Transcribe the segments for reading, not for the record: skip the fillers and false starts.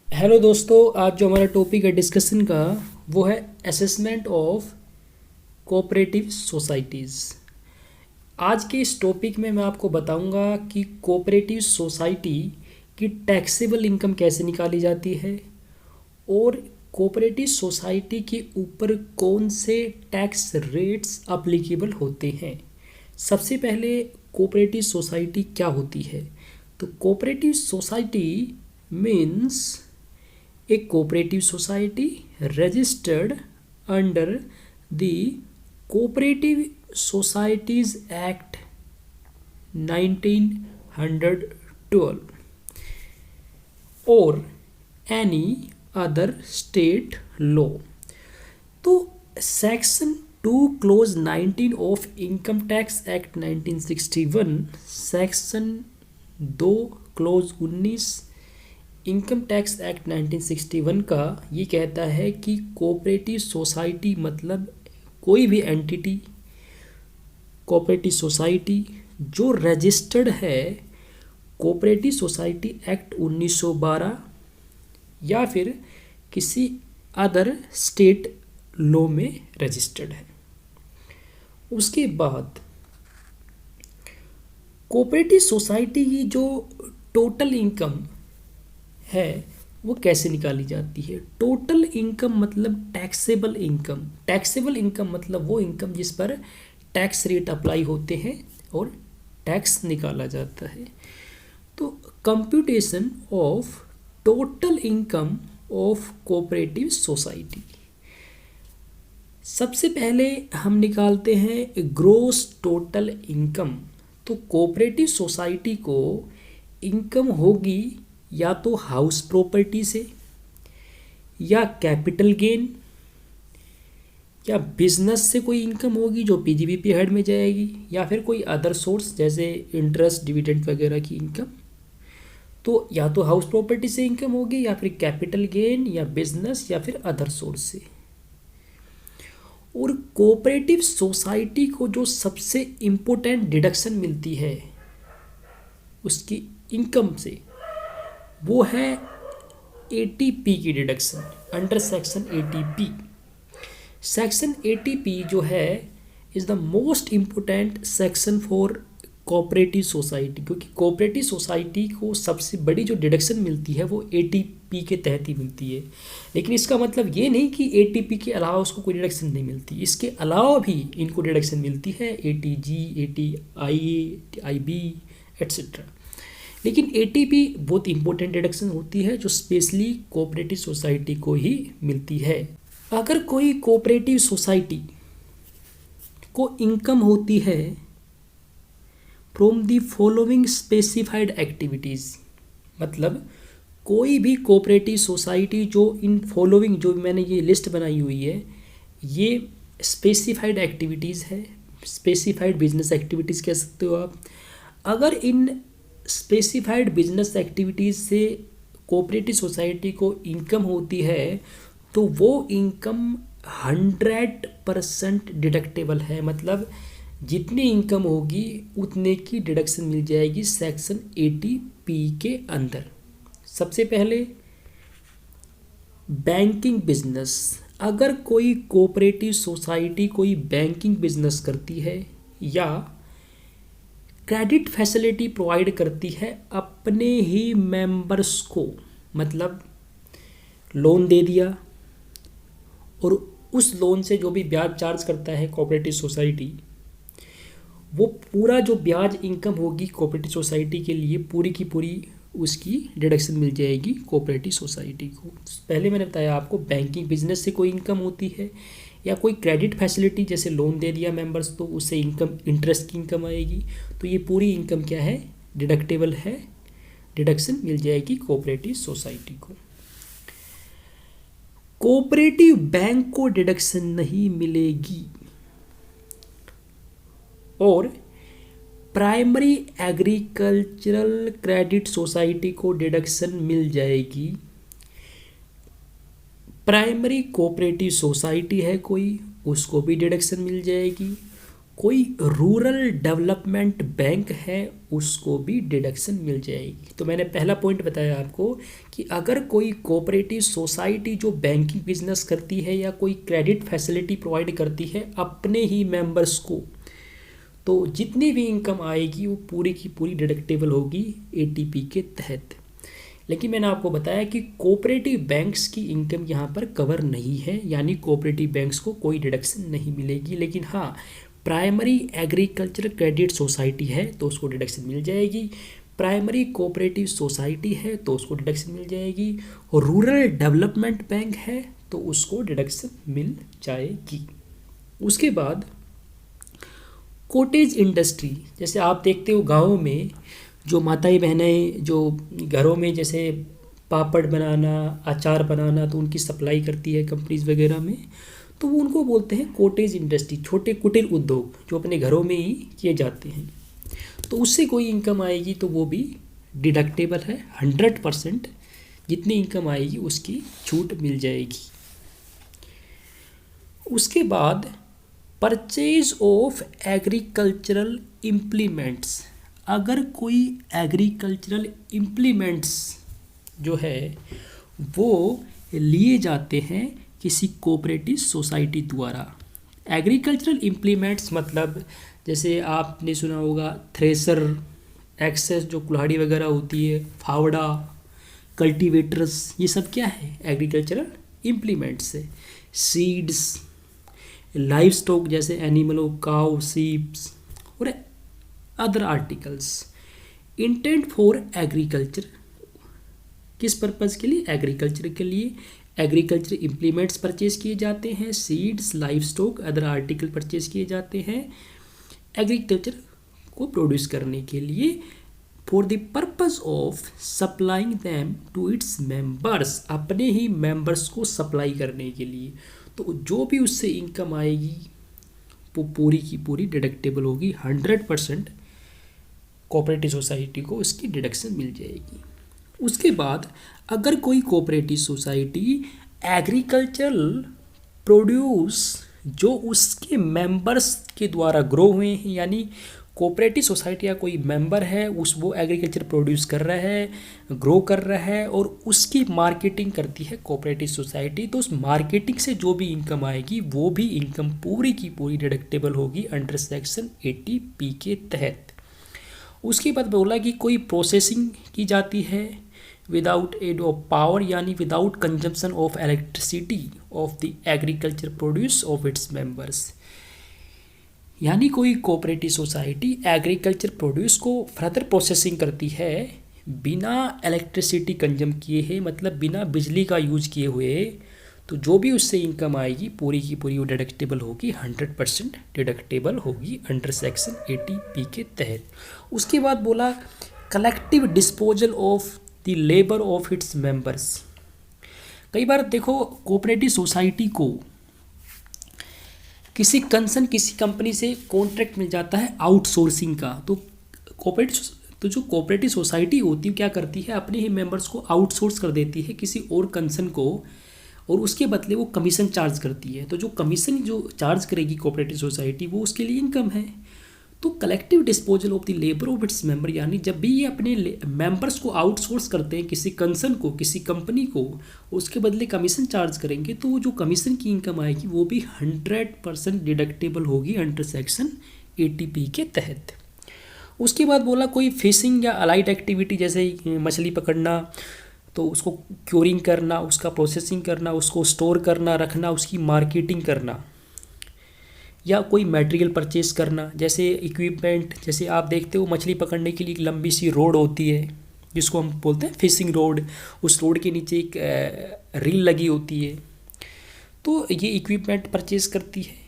Hello दोस्तों, आज जो हमारा टॉपिक है डिस्कशन का वो है असेसमेंट ऑफ कोऑपरेटिव सोसाइटीज़। आज के इस टॉपिक में मैं आपको बताऊंगा कि कोऑपरेटिव सोसाइटी की टैक्सेबल इनकम कैसे निकाली जाती है और कोऑपरेटिव सोसाइटी के ऊपर कौन से टैक्स रेट्स अप्लीकेबल होते हैं। सबसे पहले कोऑपरेटिव सोसाइटी क्या होती है? तो cooperative society means a cooperative society registered under the Cooperative Societies Act 1912 or any other state law। तो section 2 close 19 of income tax act 1961, section 2 close 19 income tax act 1961 का ये कहता है कि कोऑपरेटिव सोसाइटी मतलब कोई भी एंटिटी, कोऑपरेटिव सोसाइटी जो रजिस्टर्ड है कोऑपरेटिव सोसाइटी एक्ट 1912 या फिर किसी अदर स्टेट लॉ में रजिस्टर्ड है। उसके बाद कोऑपरेटिव सोसाइटी की जो टोटल इनकम है वो कैसे निकाली जाती है? टोटल इनकम मतलब टैक्सेबल इनकम। टैक्सेबल इनकम मतलब वो इनकम जिस पर टैक्स रेट अप्लाई होते हैं और टैक्स निकाला जाता है। तो computation of total income of cooperative society, सबसे पहले हम निकालते हैं ग्रोस टोटल इनकम। तो कोऑपरेटिव सोसाइटी को इनकम होगी या तो हाउस प्रॉपर्टी से, या कैपिटल गेन, या बिजनेस से कोई इनकम होगी जो पीजीबीपी हेड में जाएगी, या फिर कोई अदर सोर्स जैसे इंटरेस्ट डिविडेंड वगैरह की इनकम। तो या तो हाउस प्रॉपर्टी से इनकम होगी, या फिर कैपिटल गेन, या बिजनेस, या फिर अदर सोर्स से। और कोऑपरेटिव सोसाइटी को जो सबसे इम्पोर्टेंट डिडक्शन मिलती है उसकी इनकम से वो है एटीपी की deduction under section ATP. Section ATP जो है is the most important section for cooperative society, क्योंकि कोऑपरेटिव सोसाइटी को सबसे बड़ी जो डिडक्शन मिलती है वो एटीपी के तहत ही मिलती है। लेकिन इसका मतलब ये नहीं कि एटीपी के अलावा उसको कोई डिडक्शन नहीं मिलती, इसके अलावा भी इनको डिडक्शन मिलती है एटीजी, एटीआई, आईबी एट्सेट्रा। लेकिन एटीपी बहुत इंपॉर्टेंट डिडक्शन होती है जो स्पेशली कोऑपरेटिव सोसाइटी को ही मिलती है। अगर कोई कोऑपरेटिव सोसाइटी को इनकम होती है from the following specified activities, मतलब कोई भी कोऑपरेटिव सोसाइटी जो इन फॉलोइंग जो मैंने ये लिस्ट बनाई हुई है ये स्पेसिफाइड एक्टिविटीज़ है, स्पेसिफाइड बिजनेस एक्टिविटीज़ कह सकते हो आप। अगर इन स्पेसिफाइड बिजनेस एक्टिविटीज़ से कोऑपरेटिव सोसाइटी को इनकम होती है तो वो इनकम 100% डिडक्टेबल है, मतलब जितनी इनकम होगी उतने की डिडक्शन मिल जाएगी सेक्शन 80P के अंदर। सबसे पहले बैंकिंग बिजनेस, अगर कोई कोऑपरेटिव सोसाइटी कोई बैंकिंग बिजनेस करती है या क्रेडिट फैसिलिटी प्रोवाइड करती है अपने ही मेंबर्स को, मतलब लोन दे दिया और उस लोन से जो भी ब्याज चार्ज करता है कोऑपरेटिव सोसाइटी, वो पूरा जो ब्याज इनकम होगी कोऑपरेटिव सोसाइटी के लिए पूरी की पूरी उसकी डिडक्शन मिल जाएगी कोऑपरेटिव सोसाइटी को। पहले मैंने बताया आपको बैंकिंग बिजनेस से कोई इनकम होती है या कोई क्रेडिट फैसिलिटी जैसे लोन दे दिया मेंबर्स तो उससे इनकम, इंटरेस्ट की इनकम आएगी, तो ये पूरी इनकम क्या है, डिडक्टेबल है, डिडक्शन मिल जाएगी कोऑपरेटिव सोसाइटी को। कोऑपरेटिव बैंक को डिडक्शन नहीं मिलेगी और प्राइमरी एग्रीकल्चरल क्रेडिट सोसाइटी को डिडक्शन मिल जाएगी। प्राइमरी कोऑपरेटिव सोसाइटी है कोई, उसको भी डिडक्शन मिल जाएगी। कोई रूरल डेवलपमेंट बैंक है उसको भी डिडक्शन मिल जाएगी। तो मैंने पहला पॉइंट बताया आपको कि अगर कोई कोऑपरेटिव सोसाइटी जो बैंकिंग बिजनेस करती है या कोई क्रेडिट फैसिलिटी प्रोवाइड करती है अपने ही मेंबर्स को, तो जितनी भी इनकम आएगी वो पूरी की पूरी डिडक्टेबल होगी एटीपी के तहत। लेकिन मैंने आपको बताया कि कोऑपरेटिव बैंक्स की इनकम यहाँ पर कवर नहीं है, यानी कोऑपरेटिव बैंक्स को कोई डिडक्शन नहीं मिलेगी। लेकिन हाँ, प्राइमरी एग्रीकल्चर क्रेडिट सोसाइटी है तो उसको डिडक्शन मिल जाएगी, प्राइमरी कोऑपरेटिव सोसाइटी है तो उसको डिडक्शन मिल जाएगी, और रूरल डेवलपमेंट बैंक है तो उसको डिडक्शन मिल जाएगी। उसके बाद कॉटेज इंडस्ट्री, जैसे आप देखते हो गाँव में जो माताएं बहनें जो घरों में जैसे पापड़ बनाना, अचार बनाना, तो उनकी सप्लाई करती है कंपनीज वगैरह में, तो वो उनको बोलते हैं कॉटेज इंडस्ट्री, छोटे कुटीर उद्योग जो अपने घरों में ही किए जाते हैं। तो उससे कोई इनकम आएगी तो वो भी डिडक्टेबल है, 100% जितनी इनकम आएगी उसकी छूट मिल जाएगी। उसके बाद परचेज ऑफ एग्रीकल्चरल इम्प्लीमेंट्स, अगर कोई एग्रीकल्चरल इम्प्लीमेंट्स जो है वो लिए जाते हैं किसी कोऑपरेटिव सोसाइटी द्वारा। एग्रीकल्चरल इम्प्लीमेंट्स मतलब जैसे आपने सुना होगा थ्रेसर, एक्सेस जो कुल्हाड़ी वगैरह होती है, फावड़ा, कल्टीवेटर्स, ये सब क्या है? एग्रीकल्चरल इम्प्लीमेंट्स है। सीड्स, लाइव स्टॉक जैसे एनिमलों, काउ, सीप्स और other articles. Intent for agriculture, किस पर्पज़ के लिए? एग्रीकल्चर के लिए एग्रीकल्चर इम्प्लीमेंट्स परचेज किए जाते हैं, seeds, livestock, other article purchase किए जाते हैं एग्रीकल्चर को प्रोड्यूस करने के लिए, for the purpose of supplying them to its members, अपने ही मेंबर्स को सप्लाई करने के लिए। तो जो भी उससे इनकम आएगी वो पूरी की पूरी डिडक्टेबल होगी, 100% कोऑपरेटिव सोसाइटी को उसकी डिडक्शन मिल जाएगी। उसके बाद अगर कोई कोऑपरेटिव सोसाइटी एग्रीकल्चरल प्रोड्यूस जो उसके मेंबर्स के द्वारा ग्रो हुए हैं, यानी कोऑपरेटिव सोसाइटी का कोई मेंबर है वो एग्रीकल्चर प्रोड्यूस कर रहा है, ग्रो कर रहा है और उसकी मार्केटिंग करती है कोऑपरेटिव सोसाइटी, तो उस मार्केटिंग से जो भी इनकम आएगी वो भी इनकम पूरी की पूरी डिडक्टेबल होगी अंडर सेक्शन 80P के तहत। उसके बाद बोला कि कोई प्रोसेसिंग की जाती है विदाउट एड ऑफ पावर, यानी without consumption of elasticity of the agriculture produce of its members, यानी कोई कोऑपरेटिव सोसाइटी एग्रीकल्चर प्रोड्यूस को फर्दर प्रोसेसिंग करती है बिना इलेक्ट्रिसिटी कंजम किए है, मतलब बिना बिजली का यूज किए हुए, तो जो भी उससे इनकम आएगी पूरी की पूरी वो डिडक्टेबल होगी, 100% डिडक्टेबल होगी अंडर सेक्शन 80P के तहत। उसके बाद बोला collective disposal of the labour of its members. कई बार देखो कोऑपरेटिव सोसाइटी को किसी कंपनी से कॉन्ट्रैक्ट मिल जाता है आउटसोर्सिंग का, तो जो कोऑपरेटिव सोसाइटी होती है क्या करती है, अपने ही मेंबर्स को आउटसोर्स कर देती है किसी और कंसर्न को, और उसके बदले वो कमीशन चार्ज करती है। तो जो कमीशन जो चार्ज करेगी कोऑपरेटिव सोसाइटी वो उसके लिए इनकम है। तो collective disposal of the labour of its member, यानी जब भी ये अपने मेंबर्स को आउटसोर्स करते हैं किसी कंसर्न को, किसी कंपनी को, उसके बदले कमीशन चार्ज करेंगे, तो वो जो कमीशन की इनकम आएगी वो भी 100% डिडक्टेबल होगी अंडर सेक्शन 80P के तहत। उसके बाद बोला कोई फिशिंग या अलाइड एक्टिविटी जैसे मछली पकड़ना, तो उसको क्योरिंग करना, उसका प्रोसेसिंग करना, उसको स्टोर करना, रखना, उसकी मार्केटिंग करना, या कोई मटेरियल परचेस करना, जैसे इक्विपमेंट, जैसे आप देखते हो मछली पकड़ने के लिए एक लंबी सी रोड होती है जिसको हम बोलते हैं फिशिंग रोड, उस रोड के नीचे एक रील लगी होती है, तो ये इक्विपमेंट परचेस करती है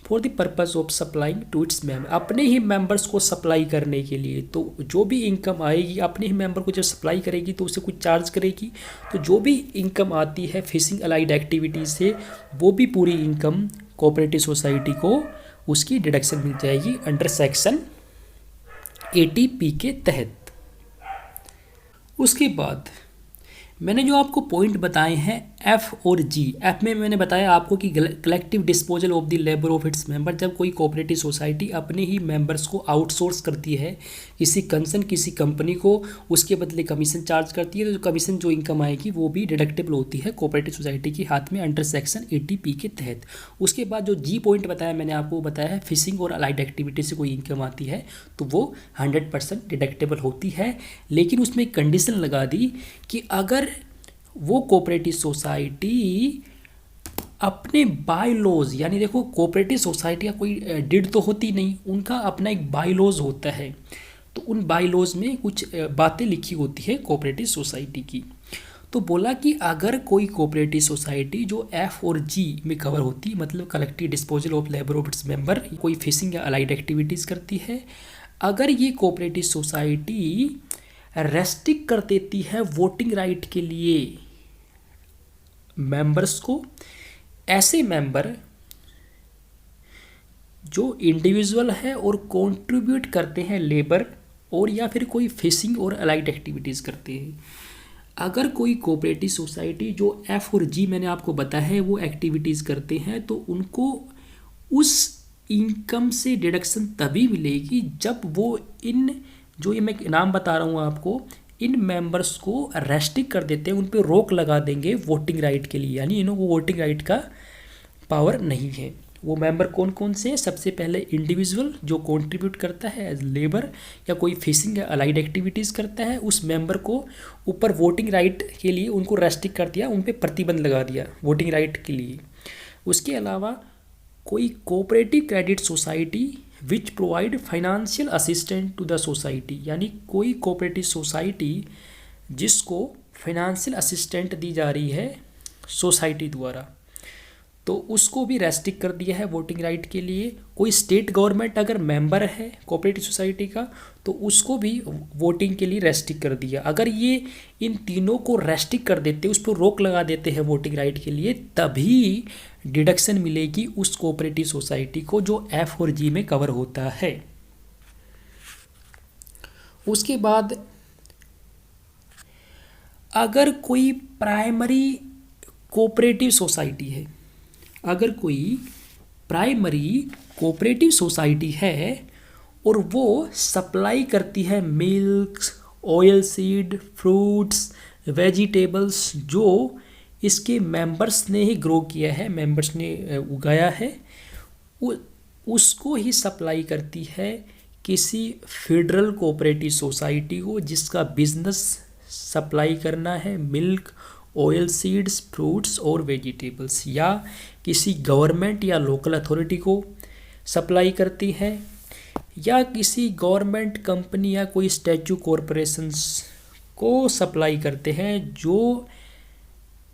for the purpose of supplying to its member, अपने ही मेंबर्स को सप्लाई करने के लिए। तो जो भी इनकम आएगी अपने ही मेंबर को जब सप्लाई करेगी तो उसे कुछ चार्ज करेगी, तो जो भी इनकम आती है फिशिंग अलाइड एक्टिविटीज़ से वो भी पूरी इनकम कोऑपरेटिव सोसाइटी को उसकी डिडक्शन मिल जाएगी अंडर सेक्शन 80P के तहत। उसके बाद मैंने जो आपको पॉइंट बताए हैं एफ और जी, एफ में मैंने बताया आपको कि collective disposal of the labour of its member, जब कोई कोऑपरेटिव सोसाइटी अपने ही मेंबर्स को आउटसोर्स करती है किसी कंपनी को, उसके बदले कमीशन चार्ज करती है, तो जो कमीशन जो इनकम आएगी वो भी डिडक्टेबल होती है कोऑपरेटिव सोसाइटी के हाथ में अंडर सेक्शन 80P के तहत। उसके बाद जो जी पॉइंट बताया मैंने आपको बताया है फिशिंग और अलाइड एक्टिविटी से कोई इनकम आती है तो वो 100% डिडक्टेबल होती है, लेकिन उसमें एक कंडीशन लगा दी कि अगर वो कोऑपरेटिव सोसाइटी अपने बायलॉज, यानी देखो कोऑपरेटिव सोसाइटी का कोई डिड तो होती नहीं, उनका अपना एक बायलॉज होता है, तो उन बायलॉज में कुछ बातें लिखी होती है कोऑपरेटिव सोसाइटी की। तो बोला कि अगर कोई कोऑपरेटिव सोसाइटी जो एफ और जी में कवर होती है, मतलब collective disposal of labour of its member, कोई फिशिंग या अलाइड एक्टिविटीज़ करती है, अगर ये कोऑपरेटिव सोसाइटी रेस्ट्रिक्ट कर देती है वोटिंग राइट के लिए मेंबर्स को, ऐसे मेंबर जो इंडिविजुअल है और कंट्रीब्यूट करते हैं लेबर और या फिर कोई फिशिंग और अलाइड एक्टिविटीज़ करते हैं, अगर कोई कोऑपरेटिव सोसाइटी जो एफ और जी मैंने आपको बताया है वो एक्टिविटीज़ करते हैं, तो उनको उस इनकम से डिडक्शन तभी मिलेगी जब वो इन जो ये मैं नाम बता रहा हूँ आपको, इन मेंबर्स को रेस्ट्रिक्ट कर देते हैं, उन पर रोक लगा देंगे वोटिंग राइट के लिए, यानी इन्हों को वोटिंग राइट का पावर नहीं है। वो मेंबर कौन कौन से हैं? सबसे पहले इंडिविजुअल जो कंट्रीब्यूट करता है एज लेबर या कोई फिशिंग या अलाइड एक्टिविटीज़ करता है, उस मेंबर को ऊपर वोटिंग राइट के लिए उनको रेस्ट्रिक्ट कर दिया, उन पर प्रतिबंध लगा दिया वोटिंग राइट के लिए। उसके अलावा कोई cooperative credit society which provide financial assistant to the society, यानी कोई कोऑपरेटिव सोसाइटी जिसको फाइनेंशियल असिस्टेंट दी जा रही है सोसाइटी द्वारा, तो उसको भी रेस्ट्रिक्ट कर दिया है वोटिंग राइट के लिए। कोई स्टेट गवर्नमेंट अगर मेंबर है कोऑपरेटिव सोसाइटी का तो उसको भी वोटिंग के लिए रेस्ट्रिक्ट कर दिया। अगर ये इन तीनों को रेस्ट्रिक्ट कर देते, उस पर रोक लगा देते हैं वोटिंग राइट के लिए, तभी डिडक्शन मिलेगी उस कोऑपरेटिव सोसाइटी को जो एफ और जी में कवर होता है। उसके बाद अगर कोई प्राइमरी कोऑपरेटिव सोसाइटी है, अगर कोई प्राइमरी कोऑपरेटिव सोसाइटी है और वो सप्लाई करती है milk, oil seed, fruits, vegetables जो इसके मेंबर्स ने ही ग्रो किया है, मेंबर्स ने उगाया है, उसको ही सप्लाई करती है किसी फेडरल कोऑपरेटिव सोसाइटी को जिसका बिजनेस सप्लाई करना है मिल्क, ऑयल सीड्स, फ्रूट्स और वेजिटेबल्स, या किसी गवर्नमेंट या लोकल अथॉरिटी को सप्लाई करती है, या किसी गवर्नमेंट कंपनी या कोई स्टैच्यू कॉरपोरेशंस को सप्लाई करते हैं जो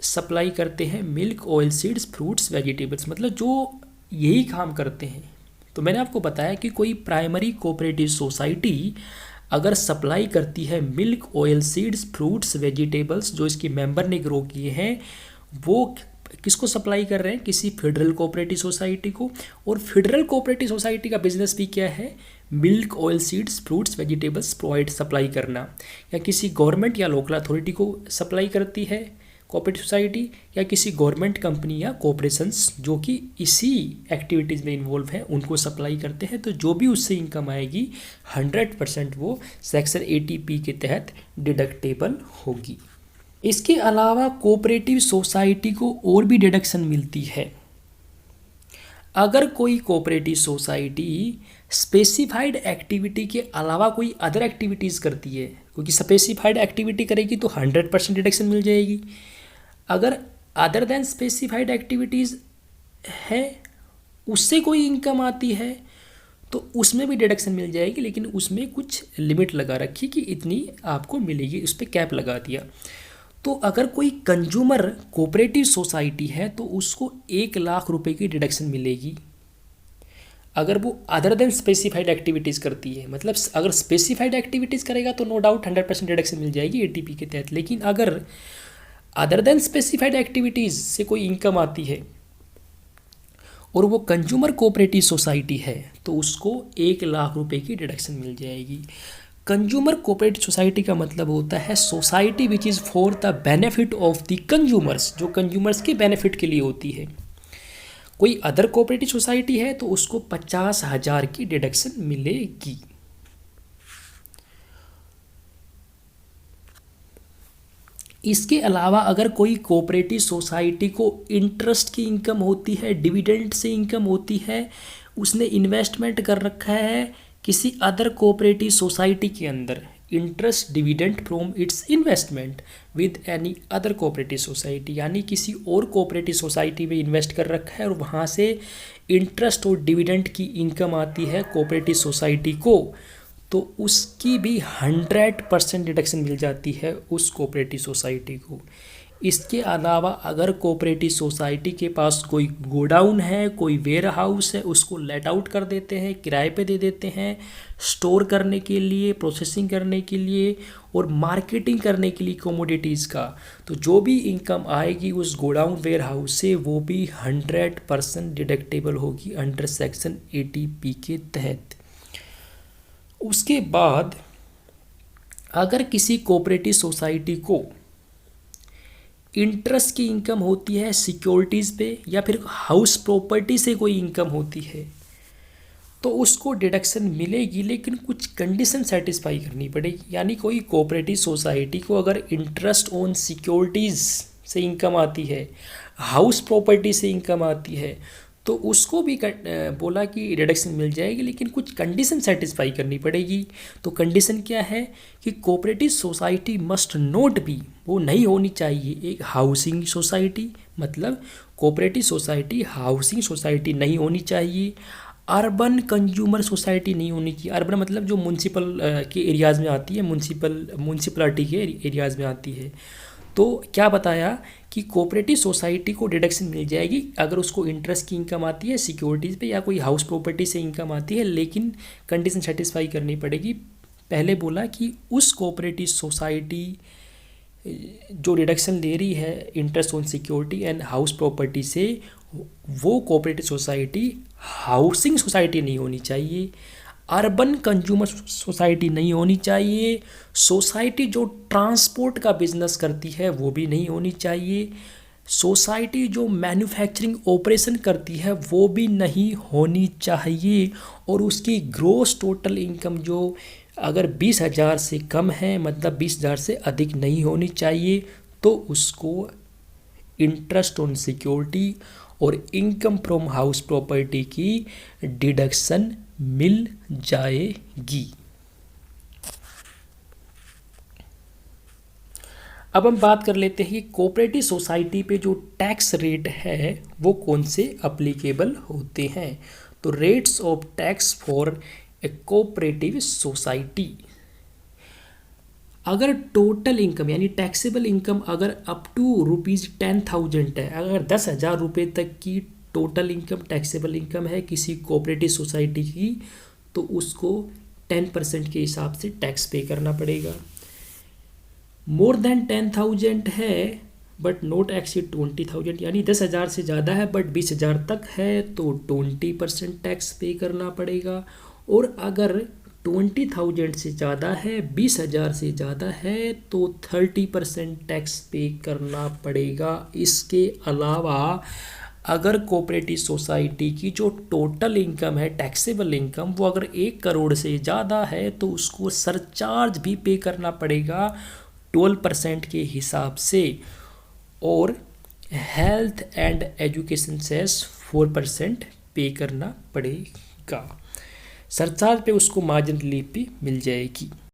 सप्लाई करते हैं milk, oil seeds, fruits, vegetables, मतलब जो यही काम करते हैं। तो मैंने आपको बताया कि कोई प्राइमरी कोऑपरेटिव सोसाइटी अगर सप्लाई करती है milk, oil seeds, fruits, vegetables जो इसके मेंबर ने ग्रो किए हैं, वो किसको सप्लाई कर रहे हैं? किसी फेडरल कोऑपरेटिव सोसाइटी को। और फेडरल कोऑपरेटिव सोसाइटी का बिजनेस भी क्या है? Milk, oil seeds, fruits, vegetables provide supply करना। या किसी गवर्नमेंट या लोकल अथॉरिटी को सप्लाई करती है कोऑपरेटिव सोसाइटी, या किसी गवर्नमेंट कंपनी या कॉरपोरेशंस जो कि इसी एक्टिविटीज़ में इन्वॉल्व है उनको सप्लाई करते हैं। तो जो भी उससे इनकम आएगी 100% वो सेक्शन 80P के तहत डिडक्टेबल होगी। इसके अलावा कोऑपरेटिव सोसाइटी को और भी डिडक्शन मिलती है। अगर कोई कोऑपरेटिव सोसाइटी स्पेसिफाइड एक्टिविटी के अलावा कोई अदर एक्टिविटीज़ करती है, क्योंकि स्पेसिफाइड एक्टिविटी करेगी तो 100% डिडक्शन मिल जाएगी। अगर अदर देन स्पेसिफाइड एक्टिविटीज़ है उससे कोई इनकम आती है तो उसमें भी डिडक्शन मिल जाएगी, लेकिन उसमें कुछ लिमिट लगा रखी कि इतनी आपको मिलेगी, उस पर कैप लगा दिया। तो अगर कोई कंज्यूमर कोऑपरेटिव सोसाइटी है तो उसको 1 लाख रुपए की डिडक्शन मिलेगी अगर वो अदर देन स्पेसिफाइड एक्टिविटीज़ करती है। मतलब अगर स्पेसिफाइड एक्टिविटीज़ करेगा तो नो डाउट 100% डिडक्शन मिल जाएगी 80P के तहत। लेकिन अगर अदर देन स्पेसिफाइड एक्टिविटीज़ से कोई इनकम आती है और वो कंज्यूमर कोऑपरेटिव सोसाइटी है तो उसको 1 लाख रुपए की डिडक्शन मिल जाएगी। कंज्यूमर कोऑपरेटिव सोसाइटी का मतलब होता है society which is for the benefit of the consumers, जो कंज्यूमर्स के बेनिफिट के लिए होती है। कोई अदर कोऑपरेटिव सोसाइटी है तो उसको 50,000 की डिडक्शन मिलेगी। इसके अलावा अगर कोई कोऑपरेटिव सोसाइटी को इंटरेस्ट की इनकम होती है, डिविडेंड से इनकम होती है, उसने इन्वेस्टमेंट कर रखा है किसी अदर कोऑपरेटिव सोसाइटी के अंदर, interest dividend from its investment with any other cooperative society, यानी किसी और कोऑपरेटिव सोसाइटी में इन्वेस्ट कर रखा है और वहाँ से इंटरेस्ट और डिविडेंड की इनकम आती है कोऑपरेटिव सोसाइटी को, तो उसकी भी 100% डिडक्शन मिल जाती है उस कोऑपरेटिव सोसाइटी को। इसके अलावा अगर कोऑपरेटिव सोसाइटी के पास कोई गोडाउन है, कोई वेयर हाउस है, उसको लेट आउट कर देते हैं, किराए पे दे देते हैं, स्टोर करने के लिए, प्रोसेसिंग करने के लिए और मार्केटिंग करने के लिए कमोडिटीज़ का, तो जो भी इनकम आएगी उस गोडाउन वेयर हाउस से वो भी 100% डिडक्टेबल होगी अंडर सेक्शन 80P के तहत। उसके बाद अगर किसी कोऑपरेटिव सोसाइटी को इंटरेस्ट की इनकम होती है सिक्योरिटीज़ पे या फिर हाउस प्रॉपर्टी से कोई इनकम होती है तो उसको डिडक्शन मिलेगी, लेकिन कुछ कंडीशन सेटिस्फाई करनी पड़ेगी। यानी कोई कोऑपरेटिव सोसाइटी को अगर इंटरेस्ट ऑन सिक्योरिटीज़ से इनकम आती है, हाउस प्रॉपर्टी से इनकम आती है, तो उसको भी बोला कि डिडक्शन मिल जाएगी, लेकिन कुछ कंडीशन सेटिस्फाई करनी पड़ेगी। तो कंडीशन क्या है कि cooperative society must not be, वो नहीं होनी चाहिए एक हाउसिंग सोसाइटी, मतलब कोऑपरेटिव सोसाइटी हाउसिंग सोसाइटी नहीं होनी चाहिए, अर्बन कंज्यूमर सोसाइटी नहीं होनी चाहिए। अर्बन मतलब जो म्यूनसिपल के एरियाज़ में आती है, म्यूनसिपलिटी के एरियाज़ में आती है। तो क्या बताया कि कोऑपरेटिव सोसाइटी को डिडक्शन मिल जाएगी अगर उसको इंटरेस्ट की इनकम आती है सिक्योरिटीज़ पे या कोई हाउस प्रॉपर्टी से इनकम आती है, लेकिन कंडीशन सेटिस्फाई करनी पड़ेगी। पहले बोला कि उस कोऑपरेटिव सोसाइटी जो डिडक्शन ले रही है interest on security and house property से, वो कोऑपरेटिव सोसाइटी हाउसिंग सोसाइटी नहीं होनी चाहिए, अर्बन कंज्यूमर सोसाइटी नहीं होनी चाहिए, सोसाइटी जो ट्रांसपोर्ट का बिजनेस करती है वो भी नहीं होनी चाहिए, सोसाइटी जो मैन्युफैक्चरिंग ऑपरेशन करती है वो भी नहीं होनी चाहिए, और उसकी ग्रॉस टोटल इनकम जो अगर 20,000 से कम है, मतलब 20,000 से अधिक नहीं होनी चाहिए, तो उसको इंटरेस्ट ऑन सिक्योरिटी और इनकम फ्रॉम हाउस प्रॉपर्टी की डिडक्शन मिल जाएगी। अब हम बात कर लेते हैं कि कोऑपरेटिव सोसाइटी पे जो टैक्स रेट है वो कौन से अप्लीकेबल होते हैं। तो rates of tax for a cooperative society, अगर टोटल इनकम यानी टैक्सेबल इनकम अगर अप टू ₹10,000 है, अगर 10,000 रुपये तक की टोटल इनकम टैक्सेबल इनकम है किसी कोऑपरेटिव सोसाइटी की, तो उसको 10% के हिसाब से टैक्स पे करना पड़ेगा। मोर देन 10,000 है बट नॉट एक्सीड 20,000, यानी 10,000 से ज़्यादा है बट 20,000 तक है तो 20% टैक्स पे करना पड़ेगा। और अगर 20,000 से ज़्यादा है, 20,000 से ज़्यादा है तो 30% टैक्स पे करना पड़ेगा। इसके अलावा अगर कोऑपरेटिव सोसाइटी की जो टोटल इनकम है टैक्सेबल इनकम वो अगर 1 करोड़ से ज़्यादा है तो उसको सरचार्ज भी पे करना पड़ेगा 12% के हिसाब से, और हेल्थ एंड एजुकेशन सेस 4% पे करना पड़ेगा। सरचार्ज पे उसको मार्जिन रिलीफ भी मिल जाएगी।